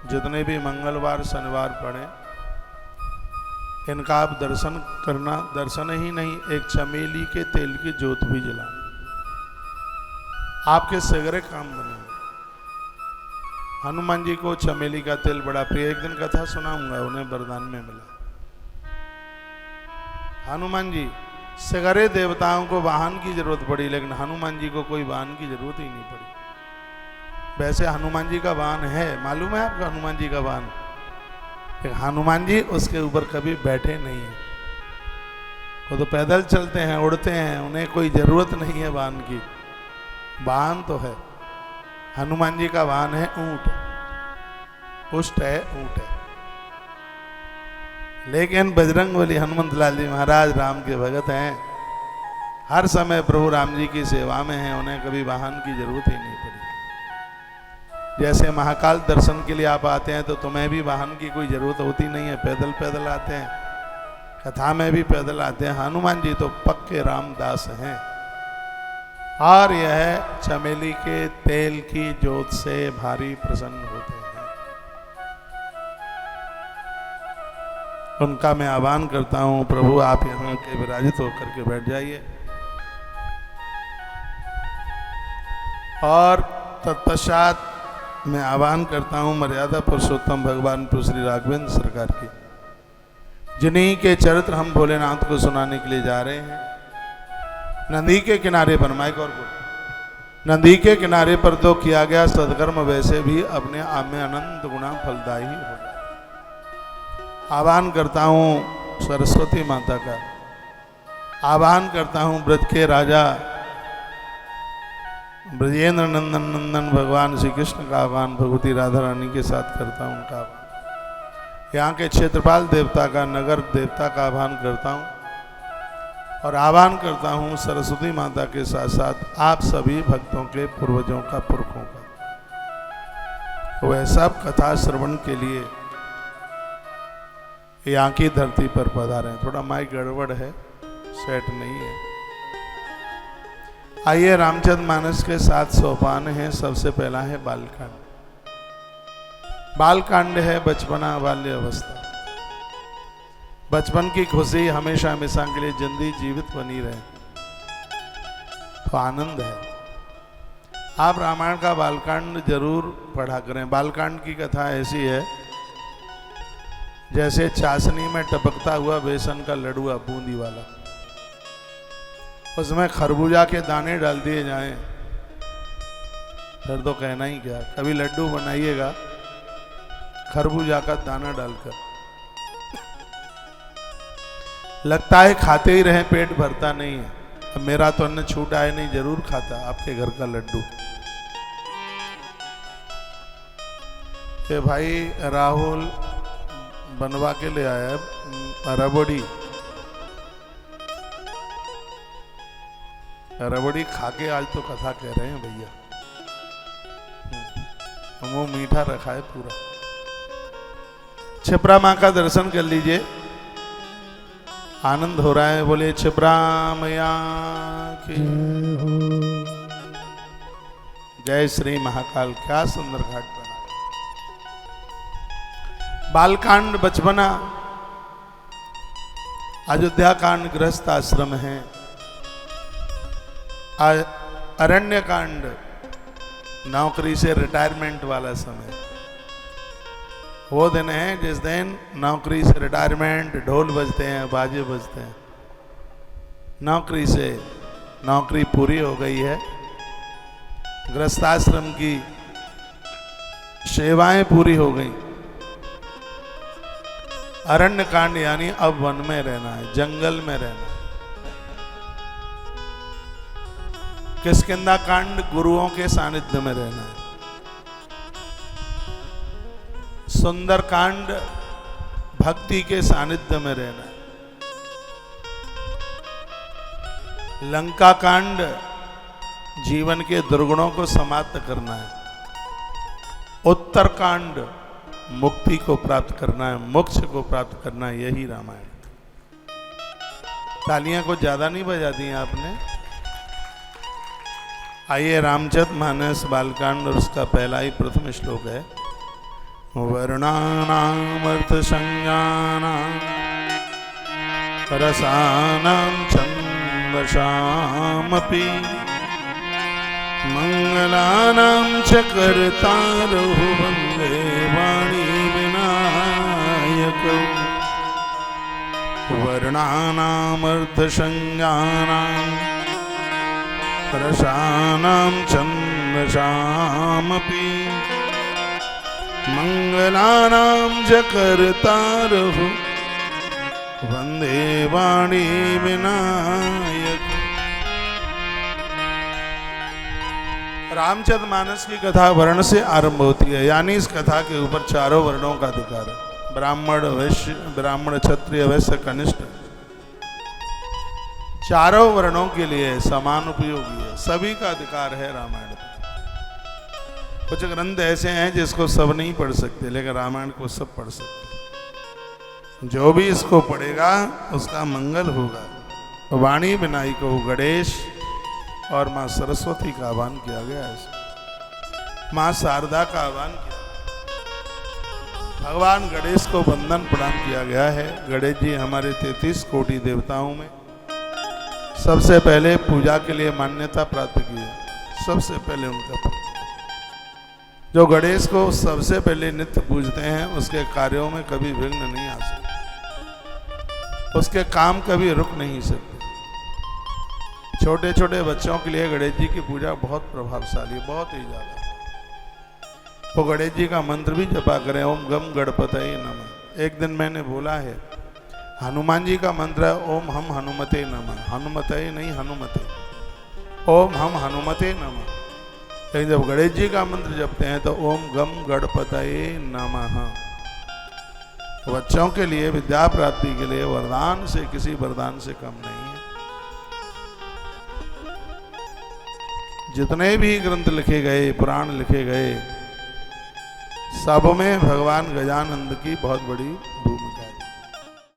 जितने भी मंगलवार शनिवार पड़े इनका आप दर्शन करना, दर्शन ही नहीं एक चमेली के तेल की ज्योत भी जलाना, आपके सगरे काम बने। हनुमान जी को चमेली का तेल बड़ा प्रिय, एक दिन कथा सुनाऊंगा, उन्हें वरदान में मिला। हनुमान जी सगरे देवताओं को वाहन की जरूरत पड़ी, लेकिन हनुमान जी को कोई वाहन की जरूरत ही नहीं पड़ी। वैसे हनुमान जी का वाहन है, मालूम है आपको हनुमान जी का वाहन? हनुमान जी उसके ऊपर कभी बैठे नहीं है, वो तो पैदल चलते हैं, उड़ते हैं, उन्हें कोई जरूरत नहीं है वाहन की। वाहन तो है, हनुमान जी का वाहन है ऊंट, पुष्ट है, ऊंट है। लेकिन बजरंगबली हनुमंत लाल जी महाराज राम के भगत हैं, हर समय प्रभु राम जी की सेवा में हैं, उन्हें कभी वाहन की जरूरत ही नहीं पड़ी। जैसे महाकाल दर्शन के लिए आप आते हैं तो तुम्हें भी वाहन की कोई जरूरत होती नहीं है, पैदल पैदल आते हैं, कथा में भी पैदल आते हैं। हनुमान जी तो पक्के रामदास हैं, और यह चमेली के तेल की ज्योत से भारी प्रसन्न होते हैं। उनका मैं आह्वान करता हूं, प्रभु आप यहाँ के विराजित होकर के बैठ जाइए। और तत्पश्चात मैं आह्वान करता हूं मर्यादा पुरुषोत्तम भगवान प्रभु श्री राघवेंद्र सरकार की, जिन्हीं के चरित्र हम भोलेनाथ को सुनाने के लिए जा रहे हैं। नदी के किनारे पर, माइक और नदी के किनारे पर तो किया गया सदकर्म वैसे भी अपने आप में अनंत गुना फलदायी हो जाए। आह्वान करता हूं सरस्वती माता का, आह्वान करता हूं ब्रज के राजा ब्रजेंद्र नंदन नंदन भगवान श्री कृष्ण का आह्वान भगवती राधा रानी के साथ करता हूं उनका आह्वान। यहाँ के क्षेत्रपाल देवता का, नगर देवता का आह्वान करता हूं, और आह्वान करता हूं सरस्वती माता के साथ साथ आप सभी भक्तों के पूर्वजों का, पुरखों का। वह सब कथा श्रवण के लिए यहाँ की धरती पर पधारे हैं। थोड़ा माइक गड़बड़ है, सेट नहीं है। आइए, रामचंद्र मानस के 7 सोपान हैं। सबसे पहला है बालकांड। बालकांड है बचपना, बाल्य अवस्था। बचपन की खुशी हमेशा हमेशा के लिए जिंदगी जीवित बनी रहे तो आनंद है। आप रामायण का बालकांड जरूर पढ़ा करें। बालकांड की कथा ऐसी है जैसे चाशनी में टपकता हुआ बेसन का लडुआ, बूंदी वाला, उसमें खरबूजा के दाने डाल दिए जाएं, फिर तो कहना ही क्या। कभी लड्डू बनाइएगा खरबूजा का दाना डालकर, लगता है खाते ही रहे, पेट भरता नहीं है। अब मेरा तो अन्न छूटा है नहीं, जरूर खाता आपके घर का लड्डू। ये भाई राहुल बनवा के ले आया रबड़ी, रबड़ी खा के आज तो कथा कह रहे हैं भैया। वो मीठा रखा है पूरा। छिपरा माँ का दर्शन कर लीजिए, आनंद हो रहा है। बोले छिपरा मैया की जय श्री महाकाल। क्या सुंदर घाट बना। बालकांड बचपना, अयोध्या कांड गृहस्थ आश्रम है, अरण्य कांड नौकरी से रिटायरमेंट वाला समय। वो दिन है जिस दिन नौकरी से रिटायरमेंट, ढोल बजते हैं, बाजे बजते हैं। नौकरी से नौकरी पूरी हो गई है, गृहस्थाश्रम की सेवाएं पूरी हो गई। अरण्य कांड यानी अब वन में रहना है, जंगल में रहना है। किष्किंधा कांड गुरुओं के सानिध्य में रहना है। सुंदर कांड भक्ति के सानिध्य में रहना है। लंका कांड जीवन के दुर्गुणों को समाप्त करना है। उत्तर कांड मुक्ति को प्राप्त करना है, मोक्ष को प्राप्त करना है। यही रामायण। तालियां को ज्यादा नहीं बजा दी आपने। आइए, रामचरित मानस बालकांड और उसका पहला ही प्रथम श्लोक है। वर्णानामर्थसंज्ञानां रसानां छन्दसामपि मंगलानां च कर्तारः वन्दे वाणीविनायकौ वर्णानामर्थसंज्ञानां रसानां छन्दसामपि मंगलानां च कर्तारः वन्दे वाणीविनायकौ। रामचरितमानस की कथा वर्ण से आरंभ होती है, यानी इस कथा के ऊपर चारों वर्णों का अधिकार है। ब्राह्मण, वैश्य, ब्राह्मण, क्षत्रिय, वैश्य, कनिष्ठ, चारों वर्णों के लिए समान उपयोगी है। सभी का अधिकार है रामायण पर। कुछ ग्रंथ ऐसे हैं जिसको सब नहीं पढ़ सकते, लेकिन रामायण को सब पढ़ सकते। जो भी इसको पढ़ेगा उसका मंगल होगा। वाणी विनायक को गणेश और माँ सरस्वती का आह्वान किया गया है, माँ शारदा का आह्वान किया। भगवान गणेश को वंदन प्रणाम किया गया है। गणेश जी हमारे 33 कोटि देवताओं में सबसे पहले पूजा के लिए मान्यता प्राप्त की है। सबसे पहले उनका जो गणेश को सबसे पहले नित्य पूजते हैं, उसके कार्यों में कभी विघ्न नहीं आ सकते, उसके काम कभी रुक नहीं सकते। छोटे छोटे बच्चों के लिए गणेश जी की पूजा बहुत प्रभावशाली, बहुत ही ज्यादा। वो गणेश जी का मंत्र भी जपा करें, ओम गम गणपतये नमः। एक दिन मैंने बोला है, हनुमान जी का मंत्र है ओम हम हनुमते नमः, हनुमते नहीं हनुमते, ओम हम हनुमते नमः। लेकिन जब गणेश जी का मंत्र जपते हैं तो ओम गम गणपतये नमः। बच्चों के लिए विद्या प्राप्ति के लिए वरदान से किसी वरदान से कम नहीं है। जितने भी ग्रंथ लिखे गए, पुराण लिखे गए, सब में भगवान गजानंद की बहुत बड़ी भूमिका।